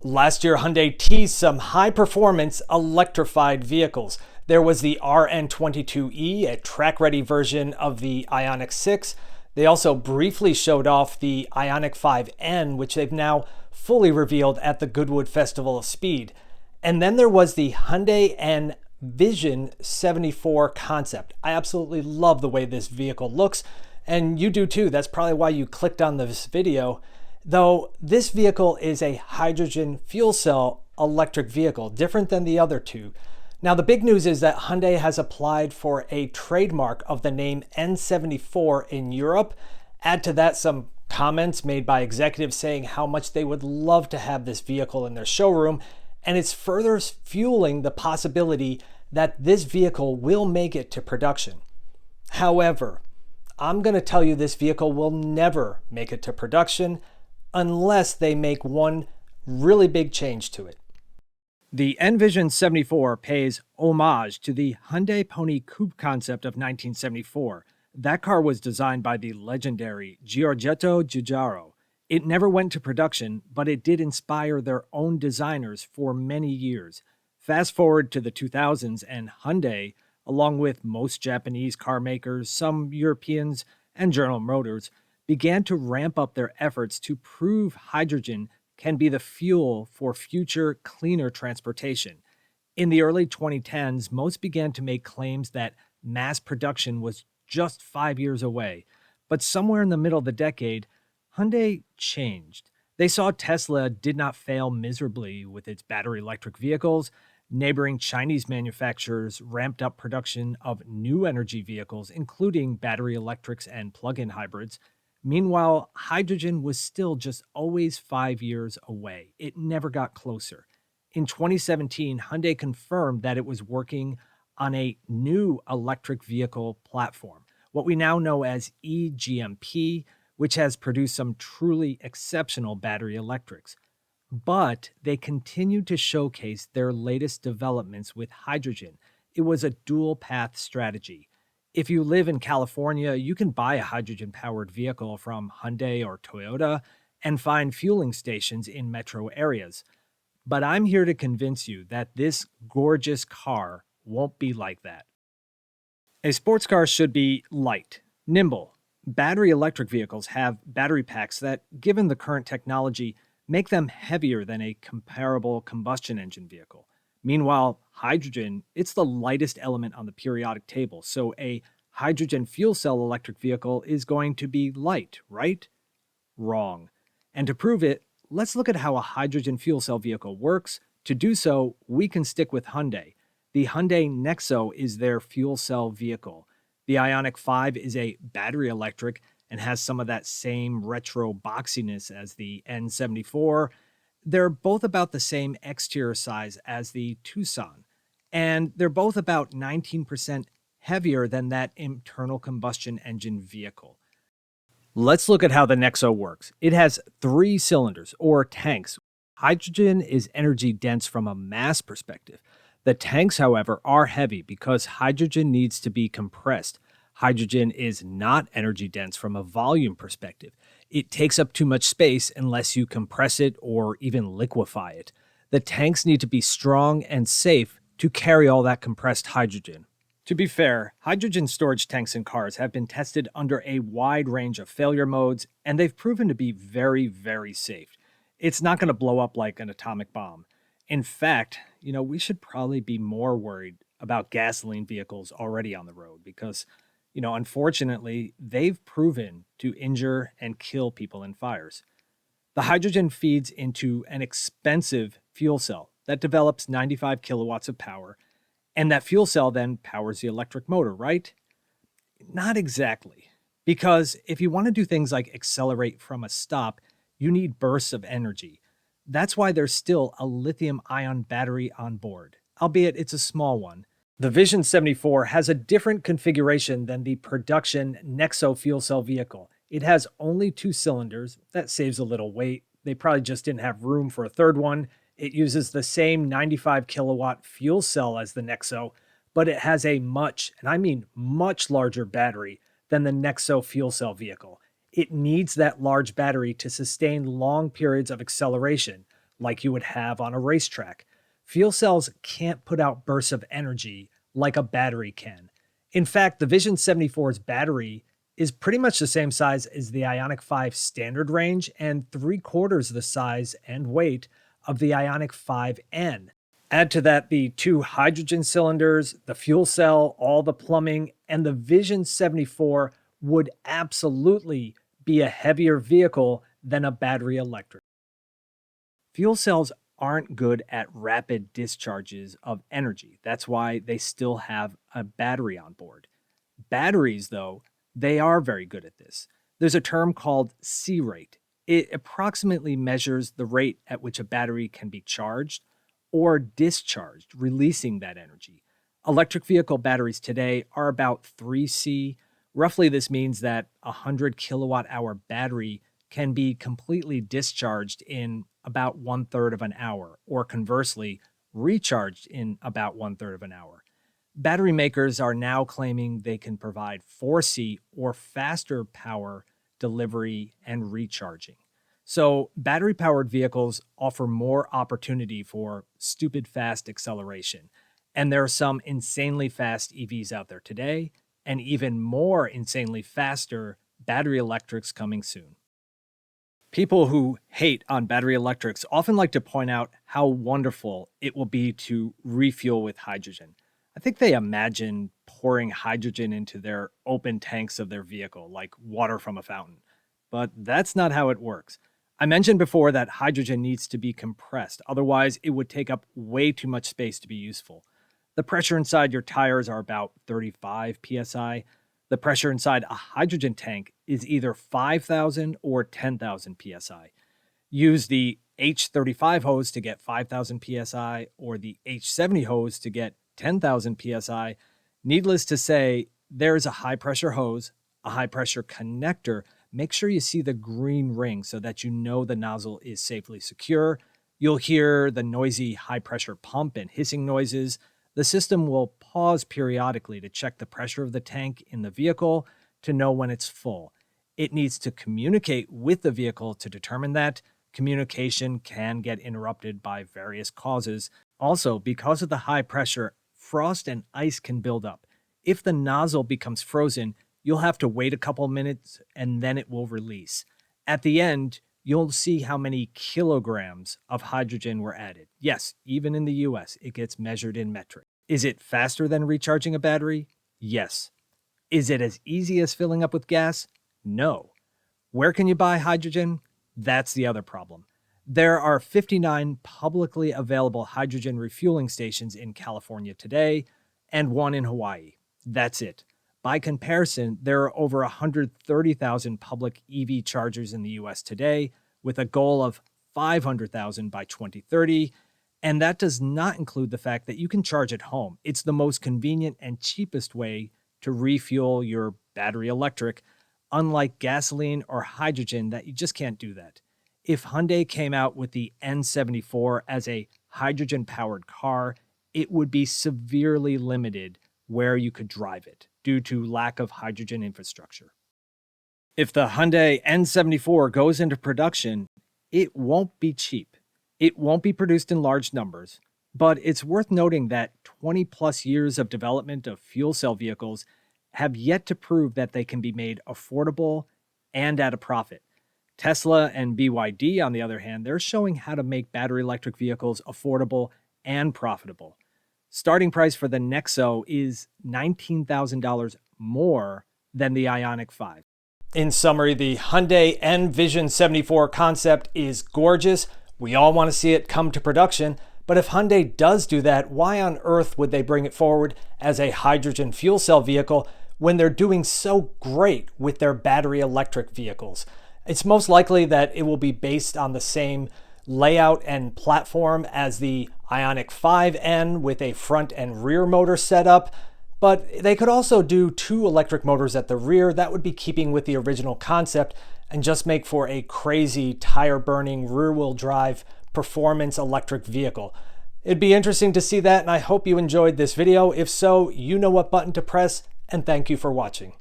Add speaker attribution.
Speaker 1: Last year, Hyundai teased some high-performance electrified vehicles. There was the N24E, a track-ready version of the Ioniq 6. They also briefly showed off the Ioniq 5N, which they've now fully revealed at the Goodwood Festival of Speed. And then there was the Hyundai N74 concept. I absolutely love the way this vehicle looks, and you do too. That's probably why you clicked on this video. Though this vehicle is a hydrogen fuel cell electric vehicle, different than the other two. Now, the big news is that Hyundai has applied for a trademark of the name N74 in Europe. Add to that some comments made by executives saying how much they would love to have this vehicle in their showroom, and it's further fueling the possibility that this vehicle will make it to production. However, I'm going to tell you this vehicle will never make it to production unless they make one really big change to it. The N74 pays homage to the Hyundai Pony Coupe concept of 1974. That car was designed by the legendary Giorgetto Giugiaro. It never went to production, but it did inspire their own designers for many years. Fast forward to the 2000s, and Hyundai, along with most Japanese car makers, some Europeans, and General Motors, began to ramp up their efforts to prove hydrogen can be the fuel for future cleaner transportation. In the early 2010s, most began to make claims that mass production was just 5 years away. But somewhere in the middle of the decade, Hyundai changed. They saw Tesla did not fail miserably with its battery electric vehicles. Neighboring Chinese manufacturers ramped up production of new energy vehicles, including battery electrics and plug-in hybrids. Meanwhile, hydrogen was still just always 5 years away. It never got closer. In 2017, Hyundai confirmed that it was working on a new electric vehicle platform, what we now know as eGMP, which has produced some truly exceptional battery electrics. But they continued to showcase their latest developments with hydrogen. It was a dual-path strategy. If you live in California, you can buy a hydrogen-powered vehicle from Hyundai or Toyota and find fueling stations in metro areas. But I'm here to convince you that this gorgeous car won't be like that. A sports car should be light, nimble. Battery electric vehicles have battery packs that, given the current technology, make them heavier than a comparable combustion engine vehicle. Meanwhile, hydrogen, it's the lightest element on the periodic table, so a hydrogen fuel cell electric vehicle is going to be light, right? Wrong. And to prove it, let's look at how a hydrogen fuel cell vehicle works. To do so, we can stick with Hyundai. The Hyundai Nexo is their fuel cell vehicle. The Ioniq 5 is a battery electric and has some of that same retro boxiness as the N74. They're both about the same exterior size as the Tucson, and they're both about 19% heavier than that internal combustion engine vehicle. Let's look at how the Nexo works. It has 3 cylinders, or tanks. Hydrogen is energy dense from a mass perspective. The tanks, however, are heavy because hydrogen needs to be compressed. Hydrogen is not energy dense from a volume perspective. It takes up too much space unless you compress it or even liquefy it. The tanks need to be strong and safe to carry all that compressed hydrogen. To be fair, hydrogen storage tanks in cars have been tested under a wide range of failure modes, and they've proven to be very, very safe. It's not going to blow up like an atomic bomb. In fact, we should probably be more worried about gasoline vehicles already on the road because unfortunately, they've proven to injure and kill people in fires. The hydrogen feeds into an expensive fuel cell that develops 95 kilowatts of power, and that fuel cell then powers the electric motor, right? Not exactly, because if you want to do things like accelerate from a stop, you need bursts of energy. That's why there's still a lithium-ion battery on board, albeit it's a small one. The Vision 74 has a different configuration than the production Nexo fuel cell vehicle. It has only 2 cylinders. That saves a little weight. They probably just didn't have room for a third one. It uses the same 95 kilowatt fuel cell as the Nexo, but it has a much, and I mean much larger battery than the Nexo fuel cell vehicle. It needs that large battery to sustain long periods of acceleration, like you would have on a racetrack. Fuel cells can't put out bursts of energy like a battery can. In fact, the Vision 74's battery is pretty much the same size as the Ioniq 5 standard range and 3/4 the size and weight of the Ioniq 5N. Add to that the 2 hydrogen cylinders, the fuel cell, all the plumbing, and the Vision 74 would absolutely be a heavier vehicle than a battery electric. Fuel cells aren't good at rapid discharges of energy. That's why they still have a battery on board. Batteries, though, they are very good at this. There's a term called C-rate. It approximately measures the rate at which a battery can be charged or discharged, releasing that energy. Electric vehicle batteries today are about 3C. Roughly, this means that a 100 kilowatt hour battery can be completely discharged in about 1/3 of an hour, or conversely, recharged in about 1/3 of an hour. Battery makers are now claiming they can provide 4C or faster power delivery and recharging. So, battery powered vehicles offer more opportunity for stupid fast acceleration. And there are some insanely fast EVs out there today, and even more insanely faster battery electrics coming soon. People who hate on battery electrics often like to point out how wonderful it will be to refuel with hydrogen. I think they imagine pouring hydrogen into their open tanks of their vehicle, like water from a fountain. But that's not how it works. I mentioned before that hydrogen needs to be compressed, otherwise it would take up way too much space to be useful. The pressure inside your tires are about 35 psi. The pressure inside a hydrogen tank is either 5,000 or 10,000 psi. Use the H35 hose to get 5,000 psi or the H70 hose to get 10,000 psi. Needless to say, there is a high pressure hose, a high pressure connector. Make sure you see the green ring so that you know the nozzle is safely secure. You'll hear the noisy high pressure pump and hissing noises. The system will pause periodically to check the pressure of the tank in the vehicle to know when it's full. It needs to communicate with the vehicle to determine that. Communication can get interrupted by various causes. Also, because of the high pressure, frost and ice can build up. If the nozzle becomes frozen, you'll have to wait a couple minutes and then it will release. At the end, you'll see how many kilograms of hydrogen were added. Yes, even in the US, it gets measured in metric. Is it faster than recharging a battery? Yes. Is it as easy as filling up with gas? No. Where can you buy hydrogen? That's the other problem. There are 59 publicly available hydrogen refueling stations in California today and one in Hawaii. That's it. By comparison, there are over 130,000 public EV chargers in the US today, with a goal of 500,000 by 2030. And that does not include the fact that you can charge at home. It's the most convenient and cheapest way to refuel your battery electric, unlike gasoline or hydrogen that you just can't do that. If Hyundai came out with the N74 as a hydrogen-powered car, it would be severely limited where you could drive it due to lack of hydrogen infrastructure. If the Hyundai N74 goes into production, it won't be cheap. It won't be produced in large numbers, but it's worth noting that 20 plus years of development of fuel cell vehicles have yet to prove that they can be made affordable and at a profit. Tesla and BYD, on the other hand, they're showing how to make battery electric vehicles affordable and profitable. Starting price for the Nexo is $19,000 more than the Ioniq 5. In summary, the Hyundai N-Vision 74 concept is gorgeous. We all want to see it come to production, but if Hyundai does do that, why on earth would they bring it forward as a hydrogen fuel cell vehicle when they're doing so great with their battery electric vehicles? It's most likely that it will be based on the same layout and platform as the Ioniq 5N with a front and rear motor setup, but they could also do 2 electric motors at the rear. That would be keeping with the original concept and just make for a crazy tire-burning rear-wheel drive performance electric vehicle. It'd be interesting to see that, and I hope you enjoyed this video. If so, you know what button to press, and thank you for watching.